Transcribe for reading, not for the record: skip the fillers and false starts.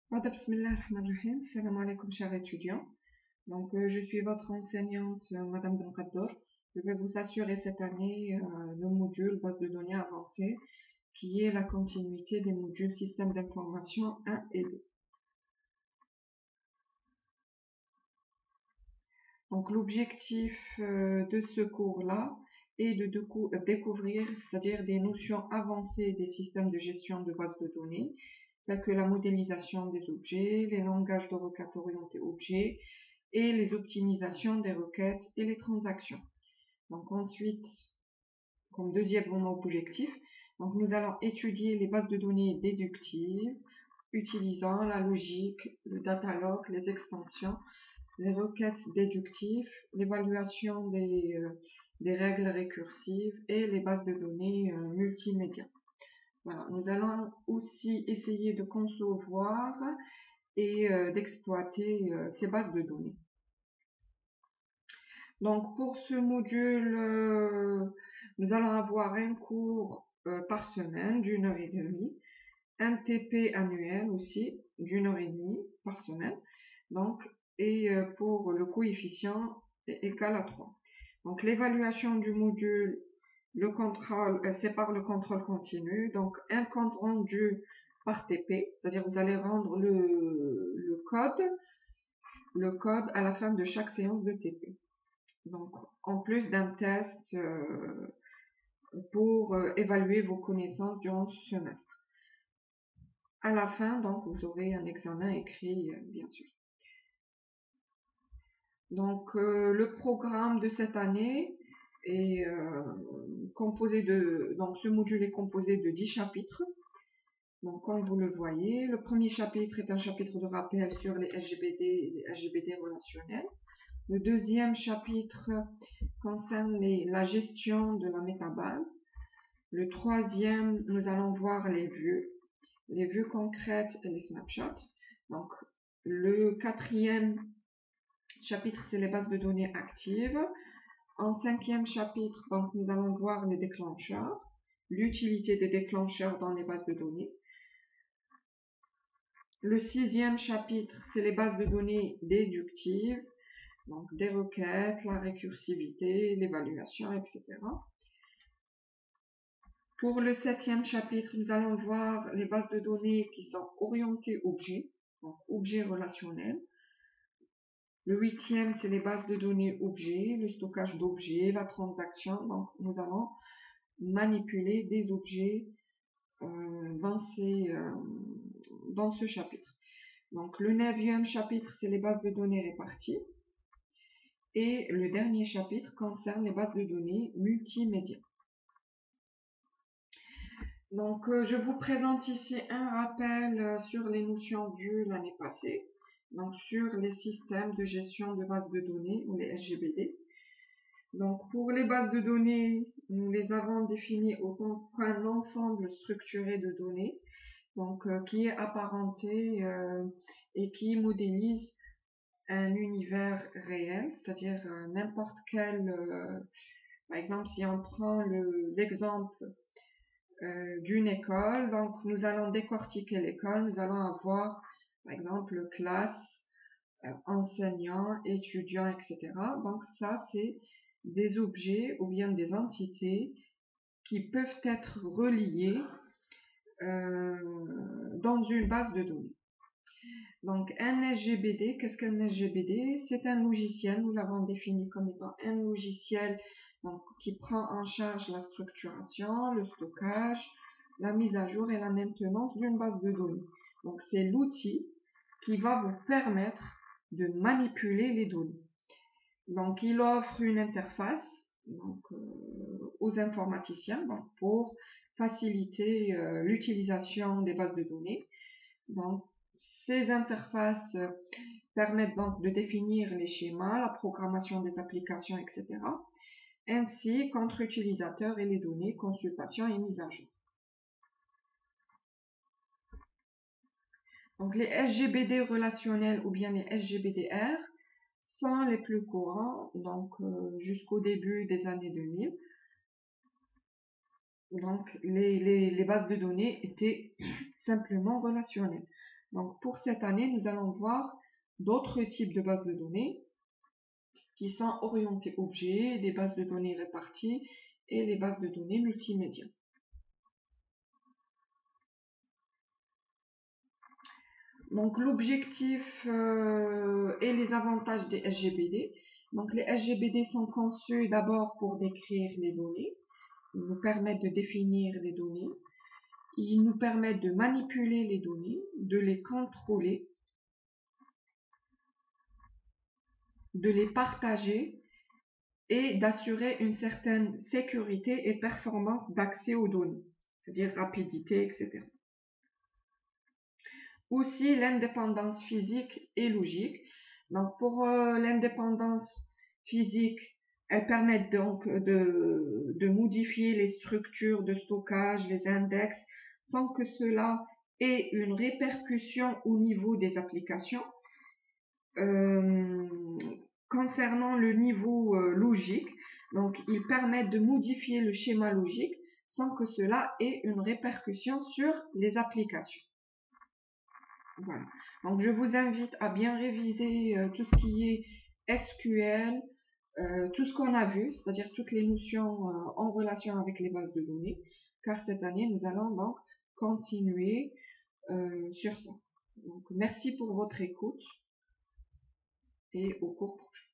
Bismillahirrahmanirrahim. Salam alaikum, chers étudiants. Je suis votre enseignante, Madame Benkador. Je vais vous assurer cette année le module base de données avancée, qui est la continuité des modules système d'information 1 et 2. Donc, l'objectif de ce cours-là est de découvrir, c'est-à-dire des notions avancées des systèmes de gestion de bases de données, tels que la modélisation des objets, les langages de requêtes orientées objets et les optimisations des requêtes et les transactions. Donc ensuite, comme deuxième objectif, nous allons étudier les bases de données déductives utilisant la logique, le datalog, les extensions, les requêtes déductives, l'évaluation des règles récursives et les bases de données multimédia. Voilà, nous allons aussi essayer de concevoir et d'exploiter ces bases de données. Donc pour ce module, nous allons avoir un cours par semaine d'1 h 30, un TP annuel aussi d'1 h 30 par semaine. Et pour le coefficient est égal à 3. Donc l'évaluation du module, le contrôle, c'est par le contrôle continu. Donc un compte rendu par TP, c'est-à-dire vous allez rendre le code à la fin de chaque séance de TP. Donc en plus d'un test pour évaluer vos connaissances durant ce semestre. À la fin, donc, vous aurez un examen écrit, bien sûr. Donc, le programme de cette année est composé de... Donc, ce module est composé de 10 chapitres. Donc, comme vous le voyez, le premier chapitre est un chapitre de rappel sur les SGBD et les SGBD relationnels. Le deuxième chapitre concerne la gestion de la métabase. Le troisième, nous allons voir les vues concrètes et les snapshots. Donc, le quatrième chapitre, c'est les bases de données actives. En cinquième chapitre, donc, nous allons voir les déclencheurs, l'utilité des déclencheurs dans les bases de données. Le sixième chapitre, c'est les bases de données déductives, donc des requêtes, la récursivité, l'évaluation, etc. Pour le septième chapitre, nous allons voir les bases de données qui sont orientées objets, donc objets relationnels. Le huitième, c'est les bases de données objets, le stockage d'objets, la transaction. Donc, nous allons manipuler des objets dans ce chapitre. Donc, le neuvième chapitre, c'est les bases de données réparties. Et le dernier chapitre concerne les bases de données multimédia. Donc, je vous présente ici un rappel sur les notions vues l'année passée, donc sur les systèmes de gestion de bases de données ou les SGBD. Donc, pour les bases de données, nous les avons définies autant qu'un ensemble structuré de données, donc qui est apparenté et qui modélise un univers réel, c'est-à-dire n'importe quel, par exemple, si on prend l'exemple d'une école, donc nous allons décortiquer l'école, nous allons avoir par exemple classe, enseignants, étudiants, etc. Donc ça, c'est des objets ou bien des entités qui peuvent être reliées dans une base de données. Donc un SGBD, qu'est-ce qu'un SGBD? C'est un logiciel, nous l'avons défini comme étant un logiciel donc, qui prend en charge la structuration, le stockage, la mise à jour et la maintenance d'une base de données. Donc c'est l'outil qui va vous permettre de manipuler les données. Donc il offre une interface aux informaticiens pour faciliter l'utilisation des bases de données. Donc ces interfaces permettent donc de définir les schémas, la programmation des applications, etc. ainsi qu'entre utilisateurs et les données, consultation et mise à jour. Donc les SGBD relationnels ou bien les SGBDR sont les plus courants, donc jusqu'au début des années 2000. Donc les bases de données étaient simplement relationnelles. Donc pour cette année, nous allons voir d'autres types de bases de données qui sont orientées objets, des bases de données réparties et les bases de données multimédia. Donc l'objectif et les avantages des SGBD. Donc les SGBD sont conçus d'abord pour décrire les données. Ils nous permettent de définir les données. Ils nous permettent de manipuler les données, de les contrôler, de les partager et d'assurer une certaine sécurité et performance d'accès aux données, c'est-à-dire rapidité, etc. Aussi l'indépendance physique et logique. Donc pour l'indépendance physique, elles permettent donc de modifier les structures de stockage, les index, sans que cela ait une répercussion au niveau des applications. Concernant le niveau logique, donc ils permettent de modifier le schéma logique sans que cela ait une répercussion sur les applications. Voilà. Donc je vous invite à bien réviser tout ce qui est SQL, tout ce qu'on a vu, c'est-à-dire toutes les notions en relation avec les bases de données, car cette année nous allons donc continuer sur ça. Donc merci pour votre écoute et au cours prochain.